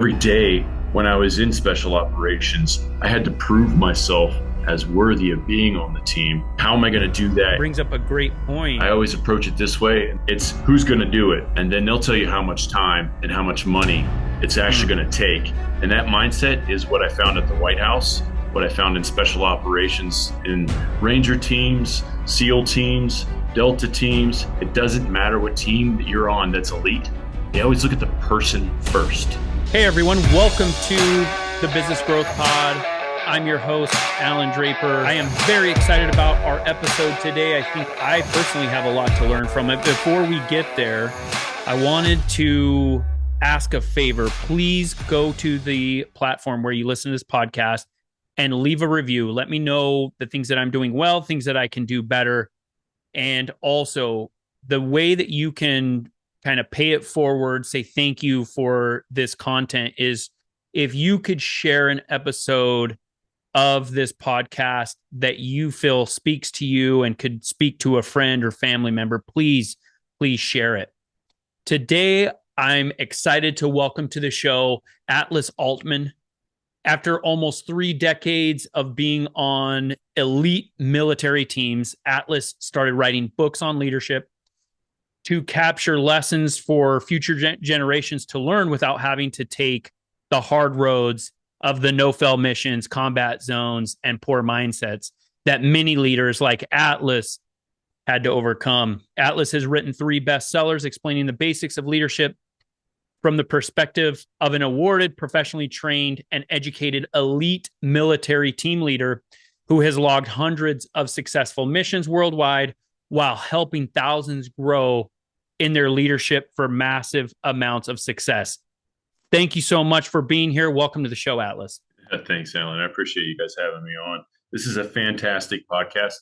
Every day when I was in special operations, I had to prove myself as worthy of being on the team. How am I going to do that? Brings up a great point. I always approach it this way. It's who's going to do it. And then they'll tell you how much time and how much money it's actually going to take. And that mindset is what I found at the White House, what I found in special operations, in Ranger teams, SEAL teams, Delta teams. It doesn't matter what team that you're on that's elite. They always look at the person first. Hey everyone, welcome to the Business Growth Pod. I'm your host, Allan Draper. I am very excited about our episode today. I think I personally have a lot to learn from it. Before we get there, I wanted to ask a favor. Please go to the platform where you listen to this podcast and leave a review. Let me know the things that I'm doing well, things that I can do better. And also the way that you can kind of pay it forward, say thank you for this content, is if you could share an episode of this podcast that you feel speaks to you and could speak to a friend or family member, please share it. Today, I'm excited to welcome to the show Atlas Aultman. After almost 3 decades of being on elite military teams, Atlas started writing books on leadership to capture lessons for future generations to learn without having to take the hard roads of the no-fail missions, combat zones, and poor mindsets that many leaders like Atlas had to overcome. Atlas has written 3 bestsellers explaining the basics of leadership from the perspective of an awarded, professionally trained, and educated elite military team leader who has logged hundreds of successful missions worldwide while helping thousands grow in their leadership for massive amounts of success. Thank you so much for being here. Welcome to the show, Atlas. Thanks, Alan. I appreciate you guys having me on. This is a fantastic podcast.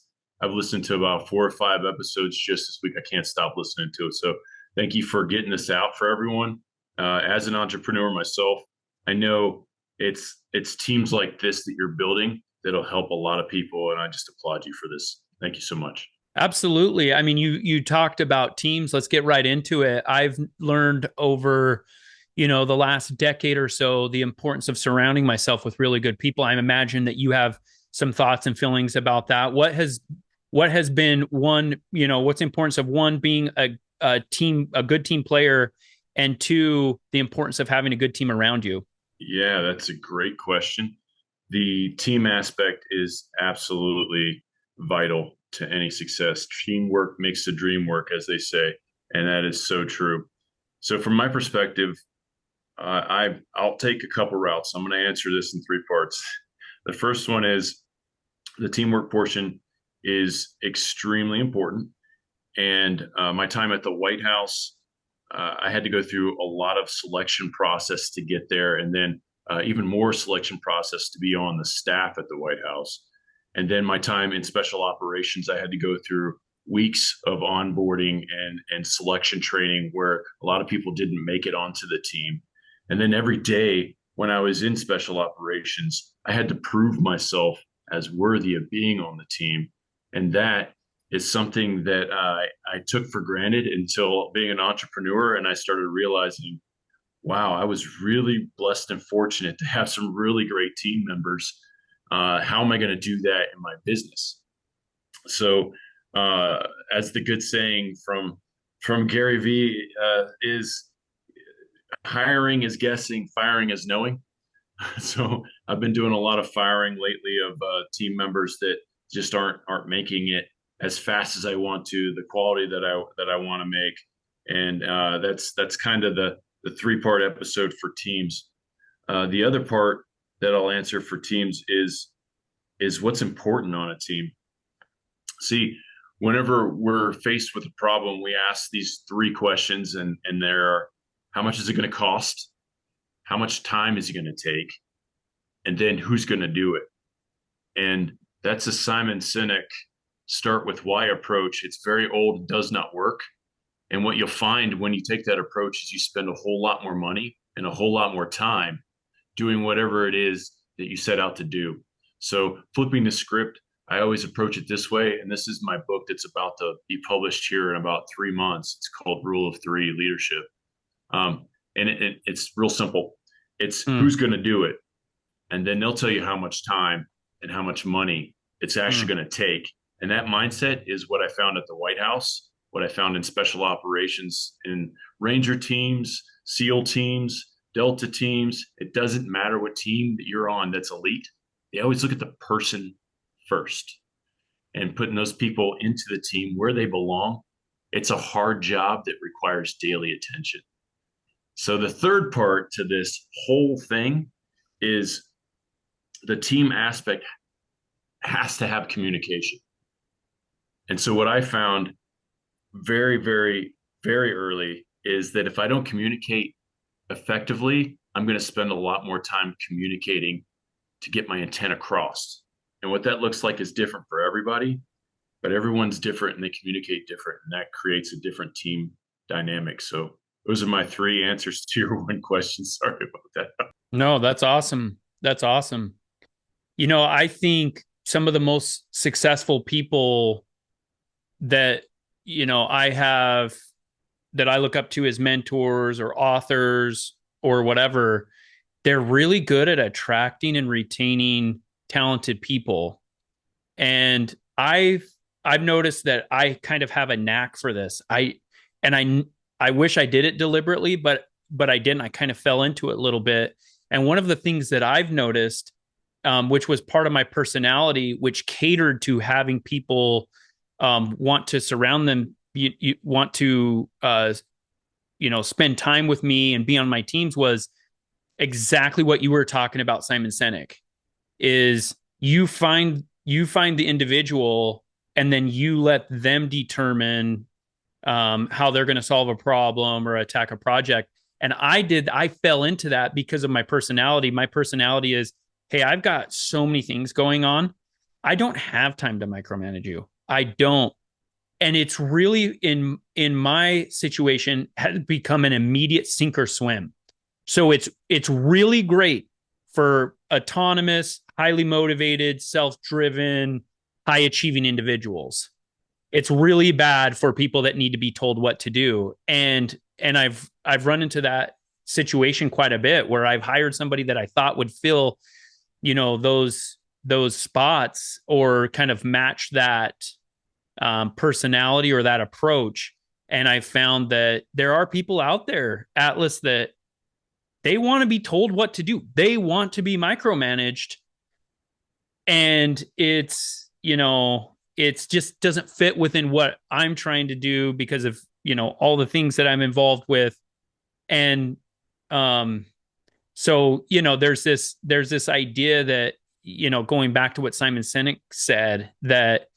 I've listened to about 4 or 5 episodes just this week. I can't stop listening to it. So thank you for getting this out for everyone. As an entrepreneur myself, I know it's teams like this that you're building that'll help a lot of people, and I just applaud you for this. Thank you so much. Absolutely. I mean, you talked about teams. Let's get right into it. I've learned over, the last decade or so, the importance of surrounding myself with really good people. I imagine that you have some thoughts and feelings about that. What has been one, what's the importance of one, being a good team player, and 2, the importance of having a good team around you? Yeah, that's a great question. The team aspect is absolutely vital to any success. Teamwork makes the dream work, as they say, and that is so true. So from my perspective, I'll take a couple routes. I'm going to answer this in 3 parts. The first one is the teamwork portion is extremely important. And my time at the White House, I had to go through a lot of selection process to get there, and then even more selection process to be on the staff at the White House. And then my time in special operations, I had to go through weeks of onboarding and selection training where a lot of people didn't make it onto the team. And then every day when I was in special operations, I had to prove myself as worthy of being on the team. And that is something that I took for granted until being an entrepreneur. And I started realizing, wow, I was really blessed and fortunate to have some really great team members. How am I going to do that in my business? So, as the good saying from Gary V is, hiring is guessing, firing is knowing. So I've been doing a lot of firing lately of team members that just aren't making it as fast as I want to, the quality that I want to make, and that's kind of the 3-part episode for teams. The other part that I'll answer for teams is what's important on a team. See, whenever we're faced with a problem, we ask these 3 questions, and there are: how much is it going to cost? How much time is it going to take? And then who's going to do it? And that's a Simon Sinek start with why approach. It's very old, does not work. And what you'll find when you take that approach is you spend a whole lot more money and a whole lot more time doing whatever it is that you set out to do. So flipping the script, I always approach it this way. And this is my book that's about to be published here in about 3 months. It's called Rule of 3 Leadership. And it's real simple. It's Mm, who's going to do it. And then they'll tell you how much time and how much money it's actually mm, going to take. And that mindset is what I found at the White House, what I found in special operations, in Ranger teams, SEAL teams, Delta teams. It doesn't matter what team that you're on that's elite. They always look at the person first and putting those people into the team where they belong. It's a hard job that requires daily attention. So the third part to this whole thing is the team aspect has to have communication. And so what I found very, very, very early is that if I don't communicate effectively, I'm going to spend a lot more time communicating to get my intent across. And what that looks like is different for everybody, but everyone's different and they communicate different, and that creates a different team dynamic. So those are my three answers to your one question. Sorry about that. no, that's awesome. That's awesome. I think some of the most successful people that, I have that I look up to as mentors or authors or whatever, they're really good at attracting and retaining talented people. And I've noticed that I kind of have a knack for this. And I wish I did it deliberately, but I didn't. I kind of fell into it a little bit. And one of the things that I've noticed, which was part of my personality, which catered to having people want to surround them, you want to spend time with me and be on my teams, was exactly what you were talking about, Simon Sinek. Is you find the individual and then you let them determine how they're going to solve a problem or attack a project. And I fell into that because of my personality. My personality is, hey, I've got so many things going on. I don't have time to micromanage you. I don't. And it's really in my situation has become an immediate sink or swim. So it's really great for autonomous, highly motivated, self-driven, high-achieving individuals. It's really bad for people that need to be told what to do. And I've run into that situation quite a bit where I've hired somebody that I thought would fill, those spots or kind of match that personality or that approach. And I found that there are people out there, Atlas, that they want to be told what to do. They want to be micromanaged. And it's just doesn't fit within what I'm trying to do because of, all the things that I'm involved with. And um, so, there's this idea that, going back to what Simon Sinek said, that,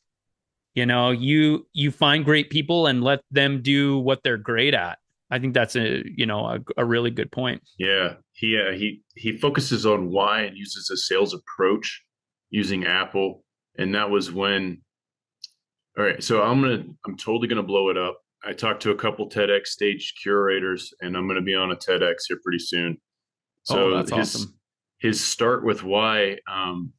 you find great people and let them do what they're great at. I think that's a really good point. Yeah, he focuses on why and uses a sales approach using Apple, and that was when. All right, so I'm totally gonna blow it up. I talked to a couple TEDx stage curators, and I'm gonna be on a TEDx here pretty soon. Oh, So that's his awesome. his start with why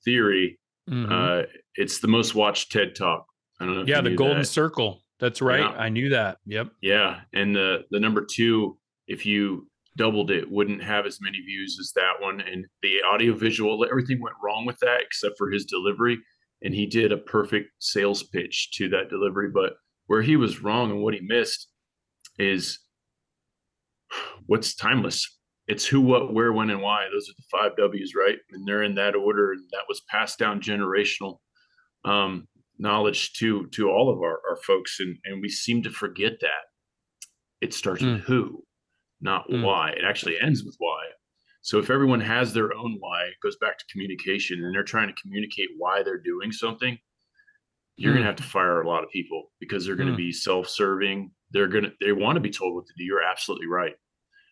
theory, Mm-hmm. uh, it's the most watched TED Talk. I don't know if Yeah, you the knew golden that. circle. That's right. Yeah, I knew that. Yep. yeah, and the number two, if you doubled it, wouldn't have as many views as that one. And the audio visual, everything went wrong with that except for his delivery. And he did a perfect sales pitch to that delivery. But where he was wrong and what he missed is what's timeless. It's who, what, where, when, and why. Those are the five W's, right? And they're in that order. And that was passed down generational um, knowledge to all of our folks. And we seem to forget that. It starts with Mm, who, not mm, why. It actually ends with why. So if everyone has their own why, it goes back to communication, and they're trying to communicate why they're doing something. You're going to mm, have to fire a lot of people because they're going to mm, be self-serving. They want to be told what to do. You're absolutely right.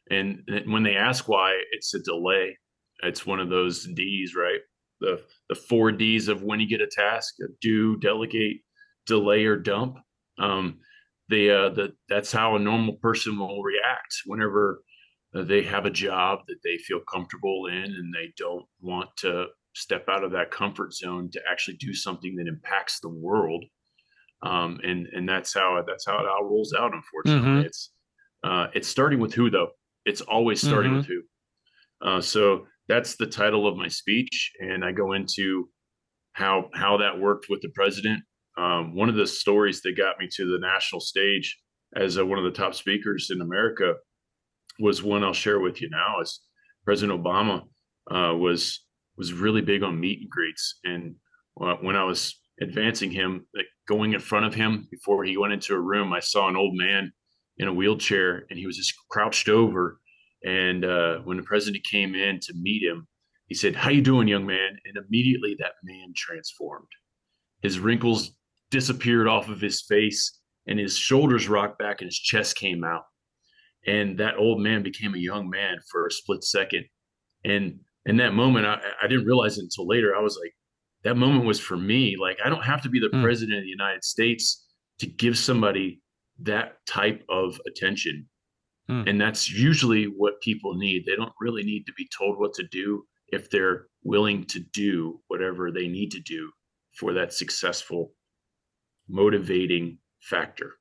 And when they ask why, it's a delay. It's one of those D's, right? The four D's of when you get a task: do, delegate, delay, or dump. Um, that's how a normal person will react whenever they have a job that they feel comfortable in and they don't want to step out of that comfort zone to actually do something that impacts the world. And that's how it all rolls out. Unfortunately, mm-hmm, it's starting with who though. It's always starting mm-hmm. with who. So that's the title of my speech, and I go into how that worked with the president. One of the stories that got me to the national stage as one of the top speakers in America was one I'll share with you now. Is President Obama was really big on meet and greets, and when I was advancing him, like going in front of him before he went into a room, I saw an old man in a wheelchair, and he was just crouched over. And when the president came in to meet him, he said, "How you doing, young man?" And immediately that man transformed. His wrinkles disappeared off of his face, and his shoulders rocked back, and his chest came out. And that old man became a young man for a split second. And in that moment, I didn't realize it until later. I was like, that moment was for me. Like, I don't have to be the Mm, president of the United States to give somebody that type of attention. mm. And that's usually what people need. They don't really need to be told what to do if they're willing to do whatever they need to do for that successful, motivating factor.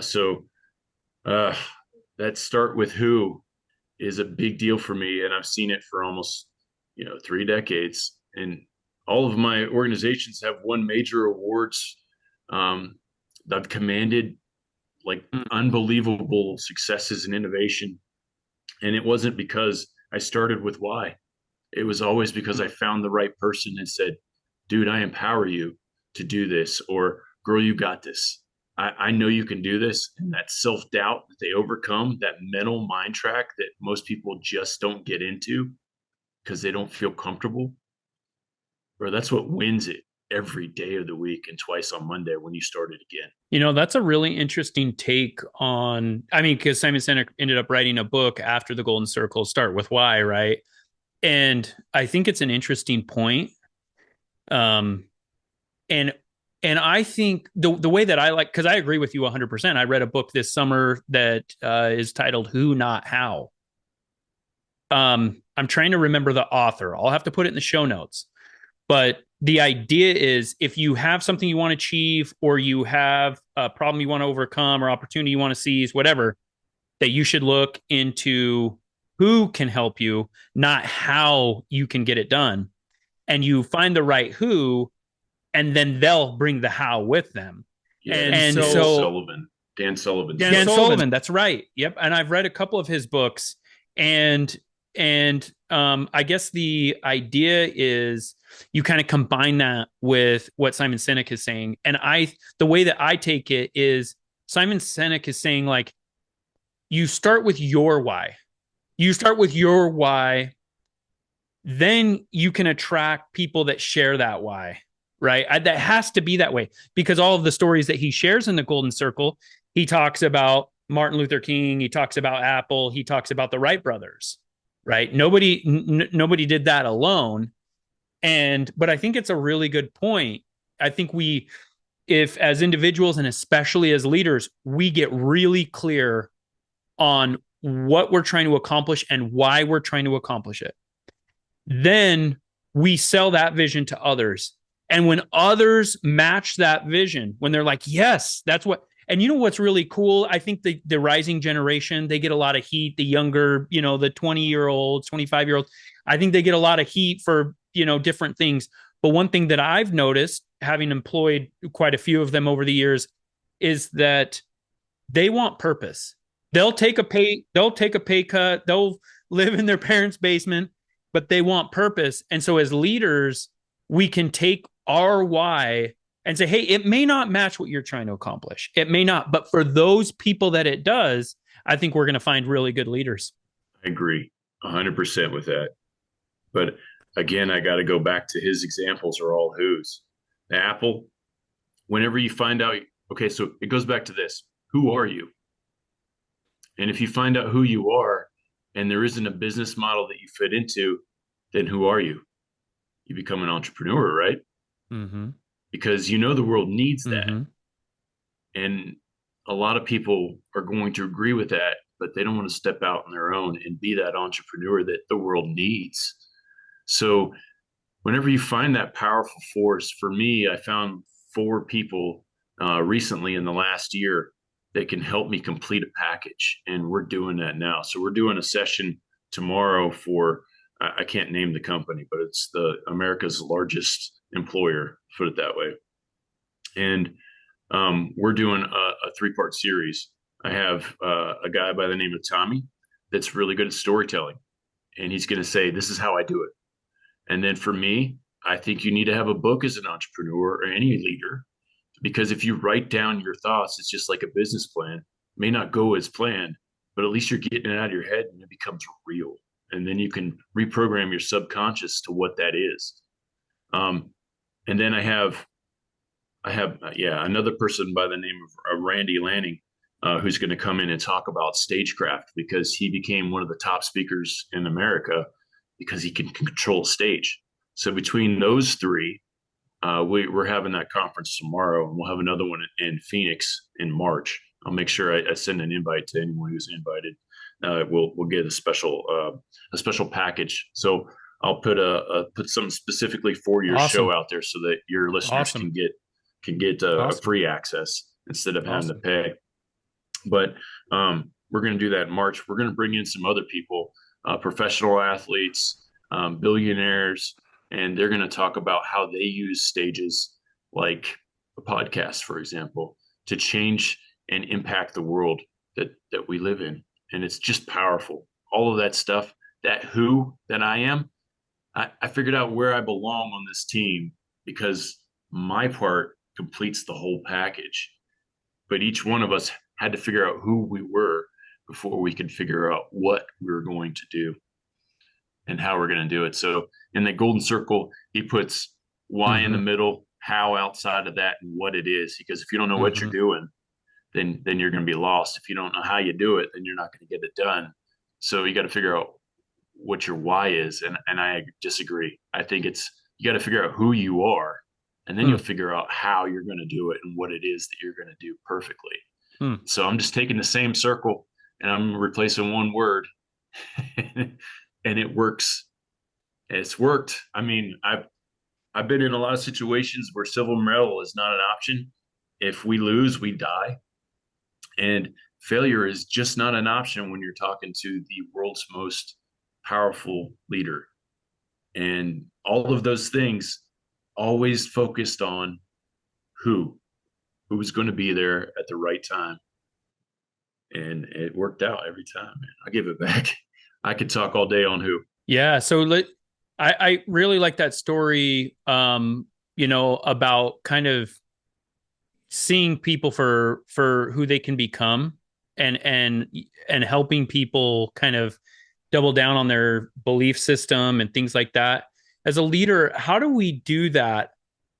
So uh, that start with who is a big deal for me, and I've seen it for almost 3 decades. And all of my organizations have won major awards. Um, I've commanded like Mm. unbelievable successes and innovation, and it wasn't because I started with why. It was always because I found the right person and said, "Dude, I empower you to do this," or "Girl, you got this. I know you can do this." And that self doubt that they overcome, that mental mind track that most people just don't get into because they don't feel comfortable, or that's what wins it every day of the week and twice on Monday when you start it again. That's a really interesting take on, I mean, because Simon Sinek ended up writing a book after the Golden Circle, Start With Why, right? And I think it's an interesting point. Um, and I think the way that I like, because I agree with you 100%. I read a book this summer that is titled Who Not How. I'm trying to remember the author. I'll have to put it in the show notes. But the idea is if you have something you want to achieve, or you have a problem you want to overcome, or opportunity you want to seize, whatever, that you should look into who can help you, not how you can get it done. And you find the right who, and then they'll bring the how with them. Yeah, And Dan so Sullivan. Dan Sullivan. Dan Sullivan, that's right. Yep. And I've read a couple of his books, and I guess the idea is you kind of combine that with what Simon Sinek is saying. And the way that I take it is Simon Sinek is saying, like, you start with your why. You start with your why, then you can attract people that share that why, right? That has to be that way, because all of the stories that he shares in the Golden Circle, he talks about Martin Luther King, he talks about Apple, he talks about the Wright brothers, right? Nobody did that alone. But I think it's a really good point. I think if as individuals and especially as leaders, we get really clear on what we're trying to accomplish and why we're trying to accomplish it, then we sell that vision to others. And when others match that vision, when they're like, yes, that's what, and you know what's really cool? I think the rising generation, they get a lot of heat. The younger, the 20-year-olds, 25-year-olds, I think they get a lot of heat for, different things. But one thing that I've noticed, having employed quite a few of them over the years, is that they want purpose. They'll take a pay cut. They'll live in their parents' basement, but they want purpose. And so as leaders, we can take our why and say, hey, it may not match what you're trying to accomplish. It may not, but for those people that it does, I think we're going to find really good leaders. I agree 100% with that. But again, I got to go back to his examples are all who's. Apple, whenever you find out, okay, so it goes back to this. Who are you? And if you find out who you are and there isn't a business model that you fit into, then who are you? You become an entrepreneur, right? Mm-hmm. Because the world needs that. Mm-hmm. And a lot of people are going to agree with that, but they don't want to step out on their own and be that entrepreneur that the world needs. So whenever you find that powerful force, for me, I found 4 people recently in the last year that can help me complete a package. And we're doing that now. So we're doing a session tomorrow for, I can't name the company, but it's the America's largest employer, put it that way. And we're doing a three-part series. I have a guy by the name of Tommy that's really good at storytelling, and he's going to say, "This is how I do it." And then for me, I think you need to have a book as an entrepreneur or any leader, because if you write down your thoughts, it's just like a business plan. It may not go as planned, but at least you're getting it out of your head and it becomes real. And then you can reprogram your subconscious to what that is. And then I have another person by the name of Randy Lanning, who's going to come in and talk about stagecraft, because he became one of the top speakers in America because he can control stage. So between those three, we're having that conference tomorrow, and we'll have another one in Phoenix in March. I'll make sure I send an invite to anyone who's invited. We'll get a special package. So I'll put something specifically for your show Awesome. out there so that your listeners Awesome. can get a Awesome. free access instead of having to Awesome. pay. But we're going to do that in March. We're going to bring in some other people, professional athletes, billionaires, and they're going to talk about how they use stages like a podcast, for example, to change and impact the world that we live in. And it's just powerful. All of that stuff, that who that I am, I figured out where I belong on this team because my part completes the whole package. But each one of us had to figure out who we were before we could figure out what we were going to do and how we're going to do it. So in the golden circle, he puts why in the Mm-hmm. middle, how outside of that, and what it is. Because if you don't know what you're Mm-hmm. doing, then you're going to be lost. If you don't know how you do it, then you're not going to get it done. So you got to figure out what your why is. And I disagree. I think you got to figure out who you are, and then you'll figure out how you're going to do it and what it is that you're going to do perfectly. Mm-hmm. So I'm just taking the same circle and I'm replacing one word and it works. It's worked. I mean, I've been in a lot of situations where silver medal is not an option. If we lose, we die. And failure is just not an option when you're talking to the world's most powerful leader. And all of those things always focused on who's going to be there at the right time. And it worked out every time, man. I'll give it back. I could talk all day on who. Yeah. So I really like that story, about kind of seeing people for who they can become, and helping people kind of double down on their belief system and things like that. As a leader, how do we do that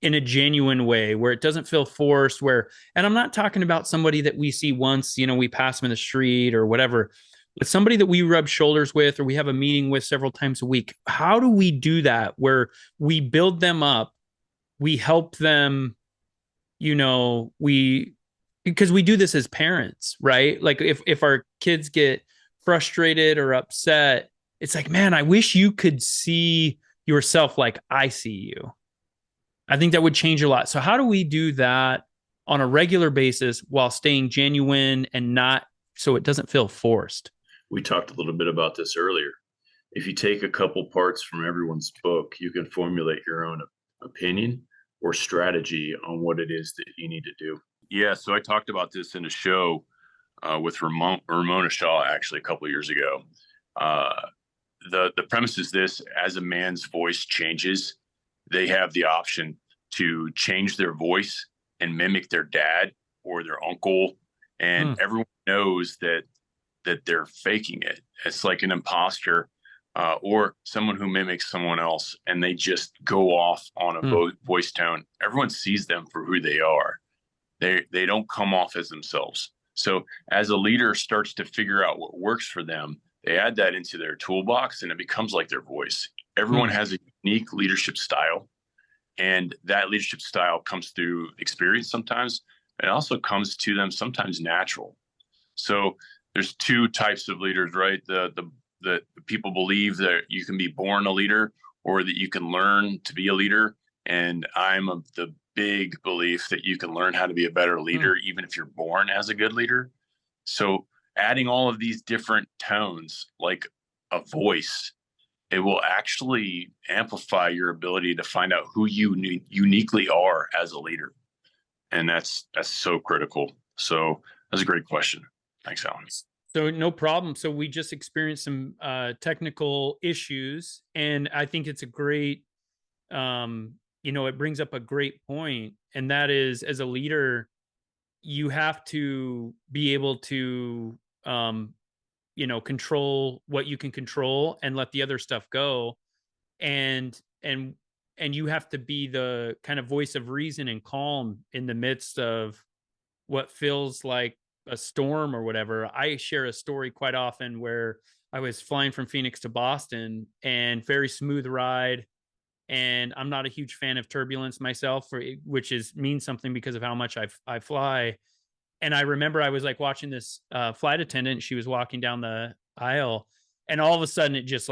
in a genuine way where it doesn't feel forced, and I'm not talking about somebody that we see once, we pass them in the street or whatever, but somebody that we rub shoulders with or we have a meeting with several times a week. How do we do that where we build them up, we help them, because we do this as parents, right? Like if our kids get frustrated or upset, it's like, man, I wish you could see yourself like I see you. I think that would change a lot. So how do we do that on a regular basis while staying genuine and not so it doesn't feel forced? We talked a little bit about this earlier. If you take a couple parts from everyone's book, you can formulate your own opinion or strategy on what it is that you need to do. Yeah, so I talked about this in a show with Ramona Shaw actually a couple of years ago. The premise is this: as a man's voice changes, they have the option to change their voice and mimic their dad or their uncle, and everyone knows that they're faking it. It's like an imposter or someone who mimics someone else, and they just go off on a voice tone. Everyone sees them for who they are. They don't come off as themselves. So as a leader starts to figure out what works for them, they add that into their toolbox, and it becomes like their voice. Everyone has a unique leadership style, and that leadership style comes through experience sometimes. It also comes to them sometimes natural. So there's two types of leaders, right? The people believe that you can be born a leader or that you can learn to be a leader. And I'm of the big belief that you can learn how to be a better leader, even if you're born as a good leader. So adding all of these different tones, like a voice, it will actually amplify your ability to find out who you uniquely are as a leader. And that's so critical. So that's a great question. Thanks, Allan. So no problem. So we just experienced some technical issues, and I think it's a great, it brings up a great point, and that is, as a leader, you have to be able to, control what you can control and let the other stuff go, and and and you have to be the kind of voice of reason and calm in the midst of what feels like a storm or whatever. I share a story quite often where I was flying from Phoenix to Boston, and very smooth ride. And I'm not a huge fan of turbulence myself, which means something because of how much I fly. And I remember I was like watching this flight attendant. She was walking down the aisle, and all of a sudden it just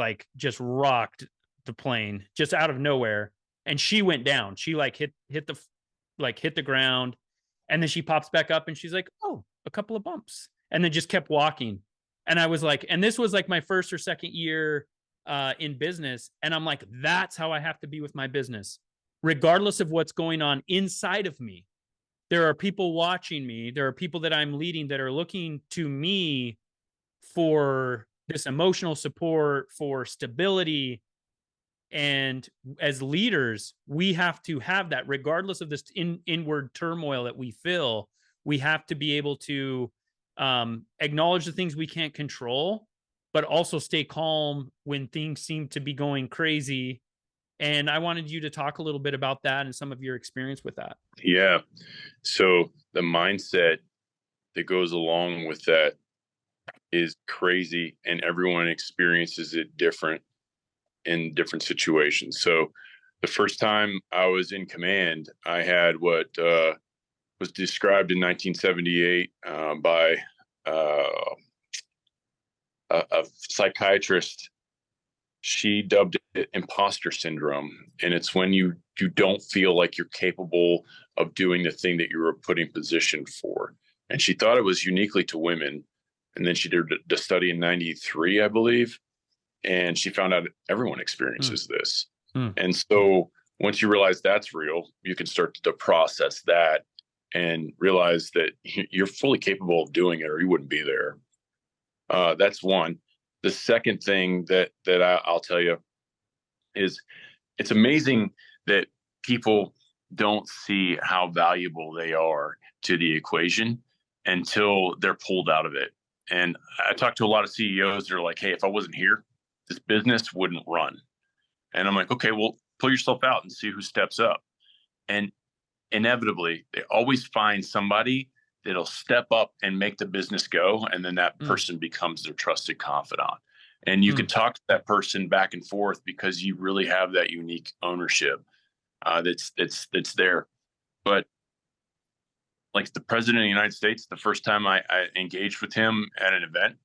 rocked the plane just out of nowhere, and she went down. She hit the ground, and then she pops back up, and she's like, "Oh, a couple of bumps," and then just kept walking. And I was like, and this was like my first or second year in business, and I'm like, that's how I have to be with my business, regardless of what's going on inside of me. There are people watching me. There are people that I'm leading that are looking to me for this emotional support, for stability. And as leaders, we have to have that regardless of this inward turmoil that we feel. We have to be able to acknowledge the things we can't control, but also stay calm when things seem to be going crazy. And I wanted you to talk a little bit about that and some of your experience with that. Yeah. So the mindset that goes along with that is crazy, and everyone experiences it different in different situations. So the first time I was in command, I had what was described in 1978 by a psychiatrist. She dubbed it imposter syndrome, and it's when you don't feel like you're capable of doing the thing that you were put in position for. And she thought it was uniquely to women. And then she did the study in 93, I believe, and she found out everyone experiences this. And so once you realize that's real, you can start to process that and realize that you're fully capable of doing it, or you wouldn't be there. That's one. The second thing that I'll tell you is it's amazing that people don't see how valuable they are to the equation until they're pulled out of it. And I talk to a lot of CEOs that are like, hey, if I wasn't here, this business wouldn't run. And I'm like, okay, well, pull yourself out and see who steps up. And inevitably, they always find somebody that'll step up and make the business go. And then that person becomes their trusted confidant. And you can talk to that person back and forth because you really have that unique ownership that's there. But like the president of the United States, the first time I engaged with him at an event,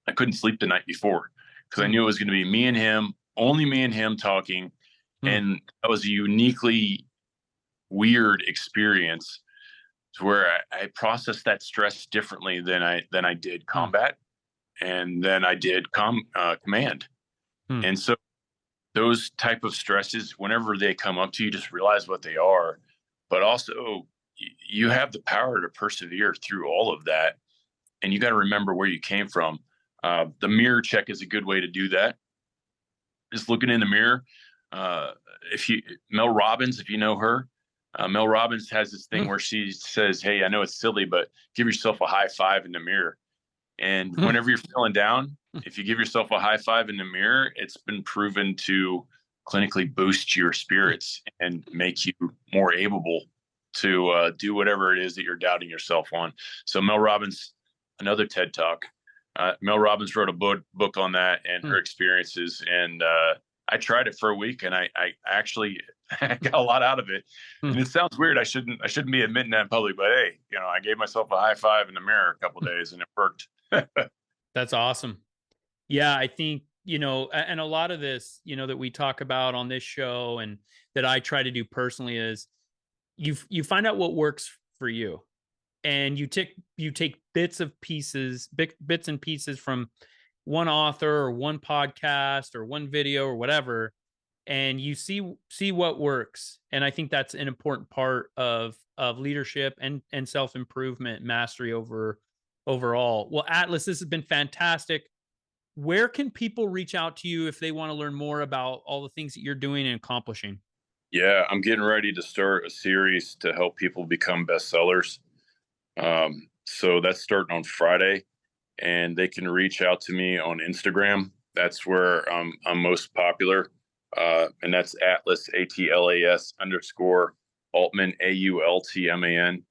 I couldn't sleep the night before because I knew it was going to be me and him, only me and him talking. And that was a uniquely weird experience to where I processed that stress differently than I did combat, and then I did command. And so those type of stresses, whenever they come up to you, just realize what they are, but also you have the power to persevere through all of that. And you got to remember where you came from. The mirror check is a good way to do that. Just looking in the mirror. Mel Robbins, if you know her, Mel Robbins has this thing where she says, hey, I know it's silly, but give yourself a high five in the mirror. And whenever you're feeling down, if you give yourself a high five in the mirror, it's been proven to clinically boost your spirits and make you more able to do whatever it is that you're doubting yourself on. So Mel Robbins, another TED Talk. Mel Robbins wrote a book on that and her experiences. And I tried it for a week, and I actually got a lot out of it. And it sounds weird. I shouldn't be admitting that in public, but hey, I gave myself a high five in the mirror a couple of days, and it worked. That's awesome. Yeah, I think, and a lot of this, that we talk about on this show and that I try to do personally is you find out what works for you, and you take bits and pieces from one author or one podcast or one video or whatever, and you see what works. And I think that's an important part of leadership and self-improvement, mastery overall. Well, Atlas, this has been fantastic. Where can people reach out to you if they want to learn more about all the things that you're doing and accomplishing? Yeah, I'm getting ready to start a series to help people become bestsellers. So that's starting on Friday, and they can reach out to me on Instagram. That's where I'm most popular. And that's Atlas, ATLAS underscore Aultman, AULTMAN.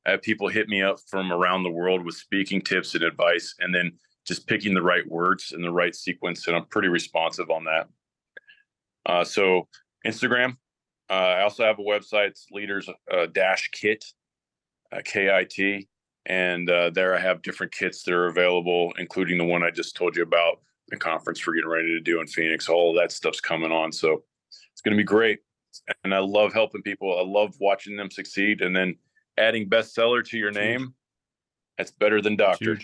I have people hit me up from around the world with speaking tips and advice, and then just picking the right words in the right sequence. And I'm pretty responsive on that. So Instagram. I also have a website, it's leaders dash kit, KIT. And there I have different kits that are available, including the one I just told you about, the conference we're getting ready to do in Phoenix. All of that stuff's coming on. So it's going to be great. And I love helping people. I love watching them succeed. And then adding bestseller to your name, that's better than doctor.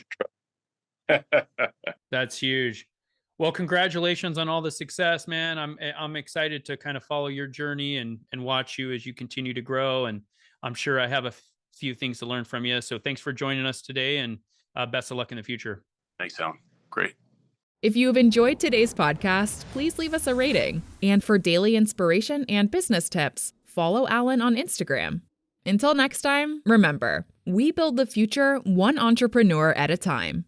That's huge. Well, congratulations on all the success, man. I'm excited to kind of follow your journey and watch you as you continue to grow. And I'm sure I have a few things to learn from you. So thanks for joining us today, and best of luck in the future. Thanks, Allan. Great. If you have enjoyed today's podcast, please leave us a rating. And for daily inspiration and business tips, follow Allan on Instagram. Until next time, remember, we build the future one entrepreneur at a time.